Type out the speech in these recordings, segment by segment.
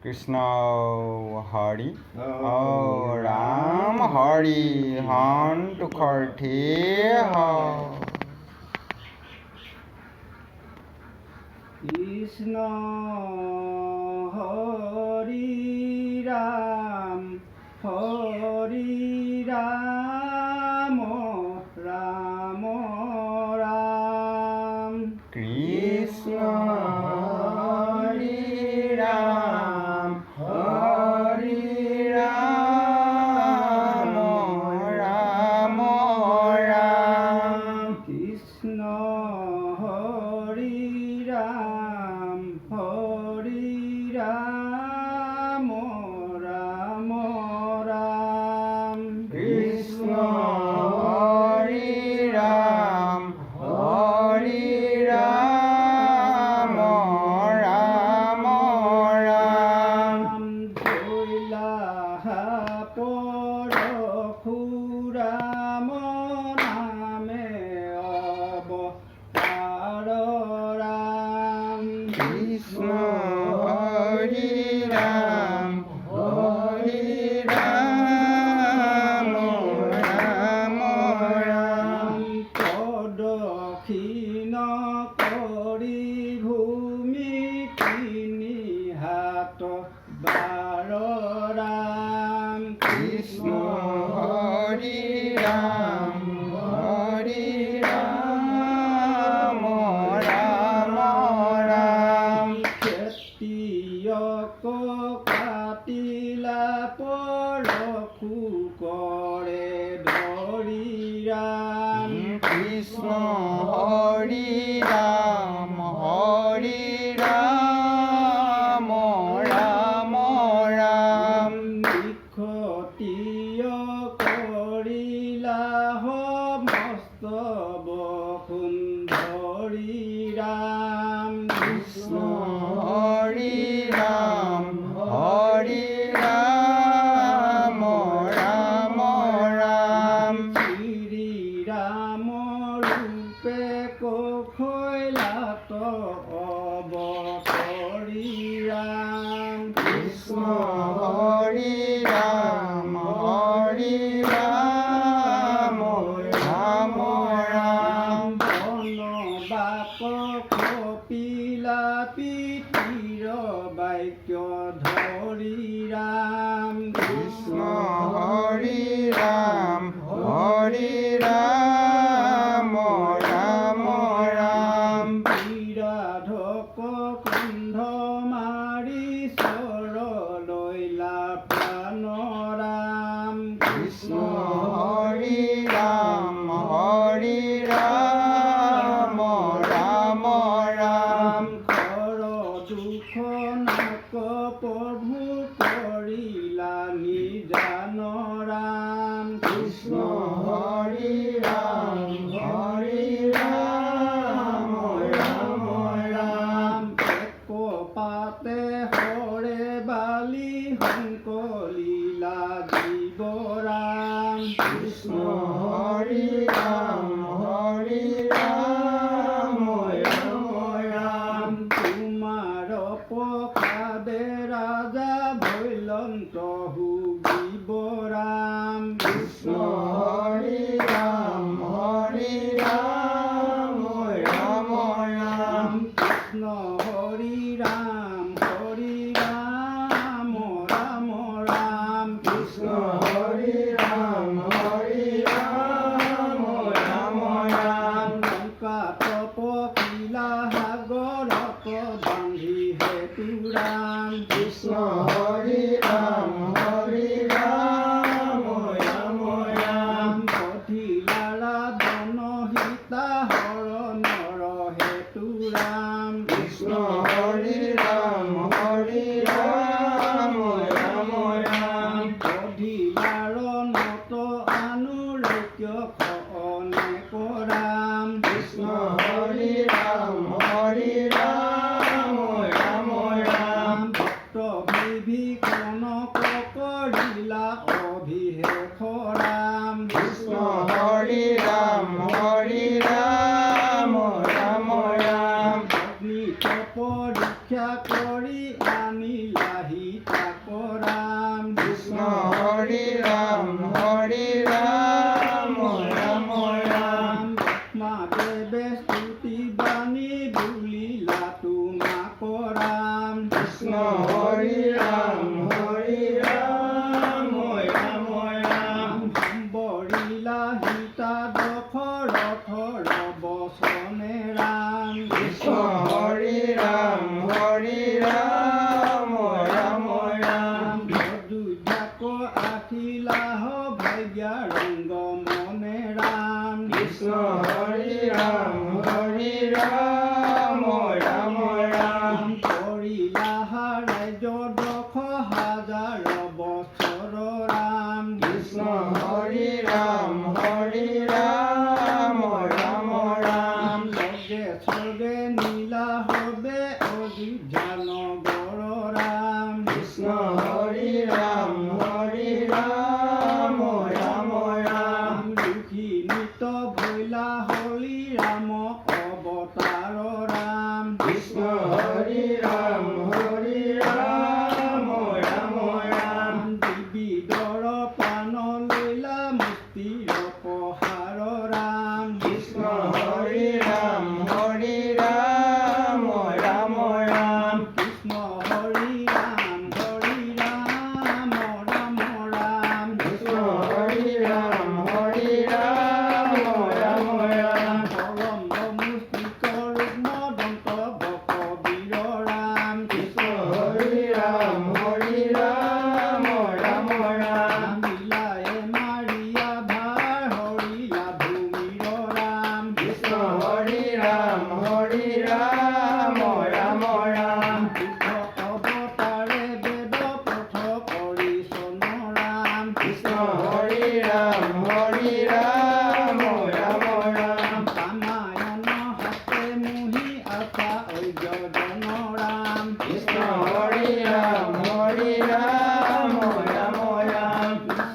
কৃষ্ণ হৰি ৰাম হৰি সন্তোষৰ ঠেহ কৃষ্ণ হৰি ৰাম ৰাম ৰাম কৃষ্ণ হৰি ৰাম ৰাম ৰাম কৃষ্ণ হৰি ৰাম ৰাম ৰাম কৃষ্ণ হৰি ৰাম ৰাম ৰাম ধৈলা পৰশুৰাম নামে অৱতাৰ ৰাম কৃষ্ণ হৰি ৰাম ৰাম ৰাম প্ৰদক্ষিণ কৰি ভূমি তিনি হাত বাৰ ৰাম কৃষ্ণ হৰি ৰাম ৰাম ৰাম খেতিয়ক কাটিলা পৰশু কৰে ধৰি ৰাম কৃষ্ণ হৰি ৰাম ৰাম ৰাম নিখতীয় কৰিলা সমস্ত বসুন্ধৰি ৰাম কৃষ্ণ হৰি ৰাম ৰাম ৰাম শ্ৰী ৰাম ৰূপে কৈলাত অৱতৰি ৰাম কৃষ্ণ হৰি ৰাম ৰাম ৰাম বনবাস কপিলা পিতৃৰ বাক্য ধৰি ৰাম কৃষ্ণ হৰি ৰাম ৰাম বিৰাধক কন্ধ মাৰি চৰলৈলা প্ৰাণ ৰাম কৃষ্ণ হৰি ৰাম ৰাম ৰাম ঘৰ দুখ নক প্ৰভু কৰিলা নিজান ৰাম কৃষ্ণ হৰি ৰাম ৰাম পাতে হৰে বালি সংকলীলা জীৱ ৰাম কৃষ্ণ হৰি ৰাম ৰাম তোমাৰ প্ৰসাদে ৰাজা ভৈলন্ত হুবিব ৰাম কৃষ্ণ হৰি ৰাম ৰাম কৃষ্ণ হৰি ৰাম ৰাম ৰাম কৃষ্ণ হৰি ৰাম ৰাম লংকা তপকিলা সাগৰত বান্ধি হেতু ৰাম কৃষ্ণ হৰি ৰাম ৰাম পথিলাৰা বন সীতা হৰণৰ হেতু ৰাম কৃষ্ণ হৰি ৰাম ৰাম পথিলাৰ নত আনুৰক্য অনেক ৰাম কৃষ্ণ হৰি ৰাম ৰাম ভক্ত বিভীষণ কৰিলা অভিষেক ৰাম কৃষ্ণ হৰি ৰাম অগ্নি পৰীক্ষা কৰি আনিলাহি সীতা কৰাম কৃষ্ণ হৰি ৰাম ৰাম ৰাম ব্ৰহ্মাদেৱে স্তুতি বাণী বুলিলা তোমাক কৰাম কৃষ্ণ হৰি ৰাম ৰাম সম্বৰিলা সীতা দশৰথৰ বচনে ৰাম কৃষ্ণ হৰি ৰাম ৰাম অযোধ্যাক আহিলা ভাগ্যা ৰংগ মনে ৰাম কৃষ্ণ হৰি ৰাম ৰাম কৰিলা ৰাজ্য দশ হাজাৰ বছৰ ৰাম কৃষ্ণ হৰি ৰাম ৰাম লগে স্বৰ্গে নীলা হবে অযোধ্যা নগৰ ৰাম কৃষ্ণ হৰি ৰাম ৰাম দুখী নিত ভৈলা হলি ৰাম অৱতাৰ ৰাম কৃষ্ণ হৰি ৰাম বিবিধৰ প্ৰাণ লৈলা মুক্তিৰ পহাৰ ৰাম কৃষ্ণ হৰি ৰাম কৃষ্ণ হৰি ৰাম ৰাম কৃষ্ণ হৰি ৰাম পৰম মুষ্টিক ৰুগ্ম দন্ত বক বীৰ ৰাম কৃষ্ণ হৰি ৰাম মিলায়ে মাৰিয়া ভাৰ হৰিলা ভূমিৰ ৰাম কৃষ্ণ হৰি ৰাম বুদ্ধ অৱতাৰে বেদ পথ কৰি চন ৰাম কৃষ্ণ হৰি ৰাম ৰামায়ণ হাতে মুহি আছা ঐজন ৰাম কৃষ্ণ হৰি ৰাম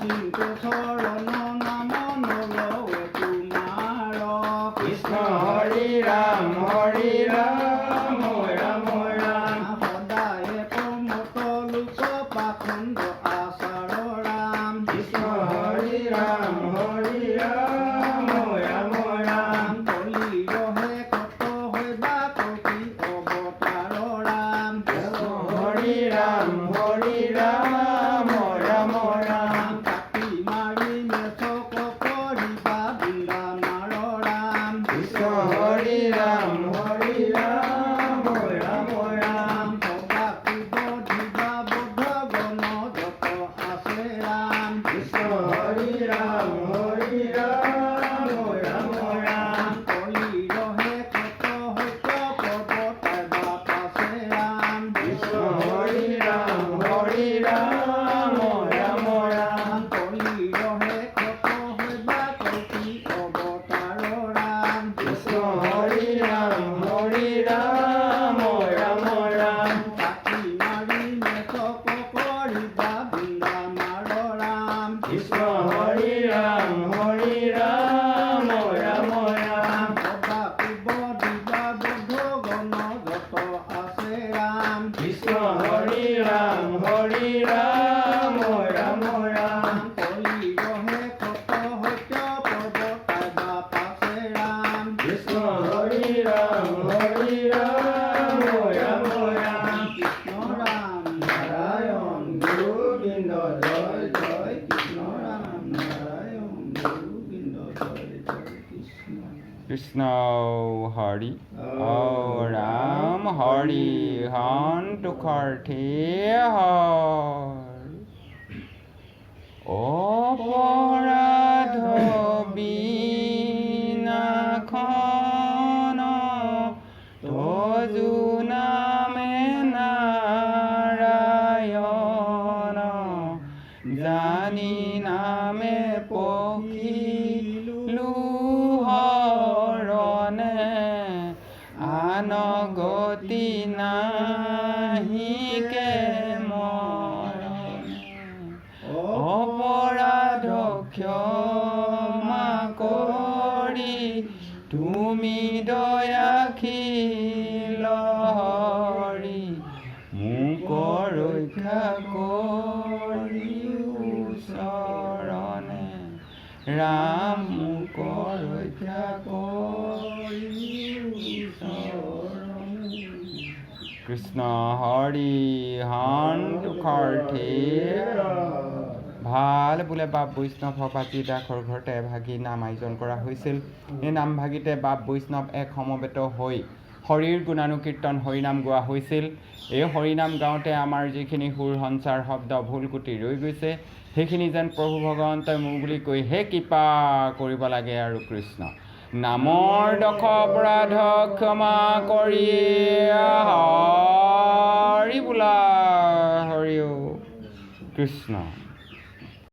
চিন্তে চৰণ নাম নলৱে তোমাৰ কৃষ্ণ হৰি ৰাম সদায়ে প্ৰমত লোক পাখণ্ড আচাৰ ৰাম কৃষ্ণ হৰি ৰাম কলি ৰহে কত হৈবা কপি অৱতাৰ ৰাম কৃষ্ণ হৰি ৰাম কাটি মাৰি মেচক কৰিবা বৃন্দা মাৰ ৰাম কৃষ্ণ হৰি ৰাম সদা কুব দিবা বুদ্ধ গণ যত আছে ৰাম কৃষ্ণ হৰি ৰাম কলি ৰহে কত হৈত পৰ্বতাই বাট আছে ৰাম কৃষ্ণ হৰি ৰাম কলি ৰহে কত হৈবা কপি অৱতাৰ ৰাম কৃষ্ণ হৰি ৰাম কাটি মাৰি মেচক কৰিবা বৃন্দা মাৰ ৰাম কৃষ্ণ হৰি ৰাম সদা কুব দিবা বুদ্ধ গণ যত আছে ৰাম কৃষ্ণ হৰি ৰাম কলি ৰহে কত হৈত পৰ্বতাই বাট আছে ৰাম কৃষ্ণ হৰি ৰাম কৃষ্ণ ৰাম নাৰায়ণ গোবিন্দ জয় জয় কৃষ্ণ ৰাম নাৰায়ণ গোবিন্দ জয় জয় কৃষ্ণ কৃষ্ণ হৰি ৰাম হৰি সন্তোষাৰ্থী অপৰাধ বিনাশন তজু নামে নাৰায়ণ জানি নামে পখিলো হৰণে আন গতি নাহিকে মৰণে অপৰাধ ক্ষমা কৰি তুমি দয়াশীল হৰি মোক ৰক্ষা কৰিও চৰণে ৰাম মোক ৰক্ষা কৰিও চৰণে কৃষ্ণ হৰি সন্তোষাৰ্থী ভাল বোলে বাপ বৈষ্ণৱ সভাপতি দাসৰ ঘৰতে এভাগী নাম আয়োজন কৰা হৈছিল। এই নামভাগীতে বাপ বৈষ্ণৱ এক সমবেত হৈ হৰিৰ গুণানুকীৰ্তন হৰিনাম গোৱা হৈছিল। এই হৰিনাম গাওঁতে আমাৰ যিখিনি সুৰ সঞ্চাৰ শব্দ ভুল কুটি ৰৈ গৈছে সেইখিনি যেন প্ৰভু ভগৱন্তই মোৰ বুলি কৈ হে কৃপা কৰিব লাগে আৰু কৃষ্ণ নামৰ দশ অপৰাধ ক্ষমা কৰি হৰি বোলা হৰি কৃষ্ণ।